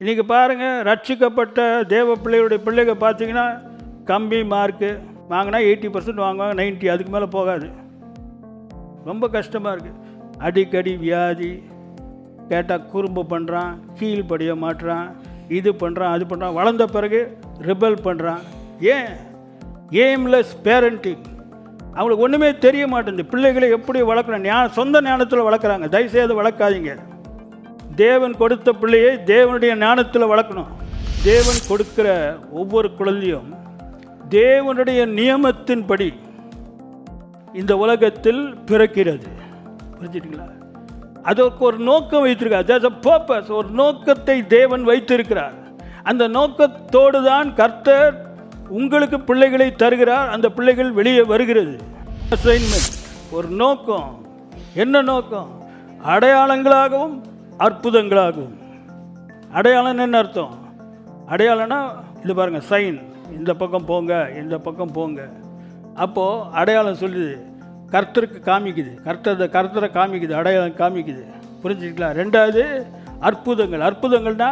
இன்றைக்கி பாருங்கள், ரட்சிக்கப்பட்ட தேவ பிள்ளைகளுடைய பிள்ளைகள் பார்த்தீங்கன்னா கம்மி மார்க்கு வாங்கினா 80% வாங்குவாங்க, 90 அதுக்கு மேலே போகாது. ரொம்ப கஷ்டமாக இருக்குது. அடிக்கடி வியாதி, கேட்டால் குறும்பு பண்ணுறான், கீழ்படிய மாட்டுறான், இது பண்ணுறான் அது பண்ணுறான். வளர்ந்த பிறகு ரிபல் பண்ணுறான். ஏன்? Aimless parenting. அவங்களுக்கு ஒன்றுமே தெரிய மாட்டேங்குது. பிள்ளைகளை எப்படி வளர்க்கணும்? சொந்த ஞானத்தில் வளர்க்குறாங்க. தயவுசெய்து வளர்க்காதீங்க. தேவன் கொடுத்த பிள்ளையை தேவனுடைய ஞானத்தில் வளர்க்கணும். தேவன் கொடுக்கிற ஒவ்வொரு குழந்தையும் தேவனுடைய நியமத்தின்படி இந்த உலகத்தில் பிறக்கிறது. புரிஞ்சுட்டீங்களா? அதற்கு ஒரு நோக்கம் வைத்திருக்கார். There's a purpose. ஒரு நோக்கத்தை தேவன் வைத்திருக்கிறார். அந்த நோக்கத்தோடு தான் கர்த்தர் உங்களுக்கு பிள்ளைகளை தருகிறார். அந்த பிள்ளைகள் வெளியே வருகிறது. அசைன்மெண்ட், ஒரு நோக்கம். என்ன நோக்கம்? அடையாளங்களாகவும் அற்புதங்களாகவும். அடையாளம் என்ன அர்த்தம்? அடையாளம்னா இது பாருங்கள், சைன். இந்த பக்கம் போங்க, இந்த பக்கம் போங்க. அப்போது அடையாளம் சொல்லுது, கர்த்தருக்கு காமிக்குது. கர்த்தரை காமிக்குது, அடையாளம் காமிக்குது. புரிஞ்சுக்கலாம்? ரெண்டாவது அற்புதங்கள். அற்புதங்கள்னா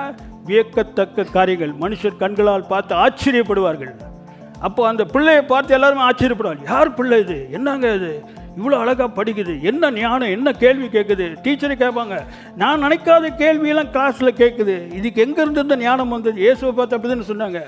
வியக்கத்தக்க காரியங்கள். மனுஷர் கண்களால் பார்த்து ஆச்சரியப்படுவார்கள். அப்போது அந்த பிள்ளையை பார்த்து எல்லாருமே ஆச்சரியப்படுவாங்க. யார் பிள்ளை இது? என்னங்க இது இவ்வளோ அழகாக படிக்குது? என்ன ஞானம், என்ன கேள்வி கேட்குது? டீச்சரை கேட்பாங்க. நான் நினைக்காத கேள்வியெல்லாம் கிளாஸில் கேட்குது. இதுக்கு எங்கேருந்து இந்த ஞானம் வந்தது? இயேசுவை பார்த்து அப்படி தானே சொன்னாங்க.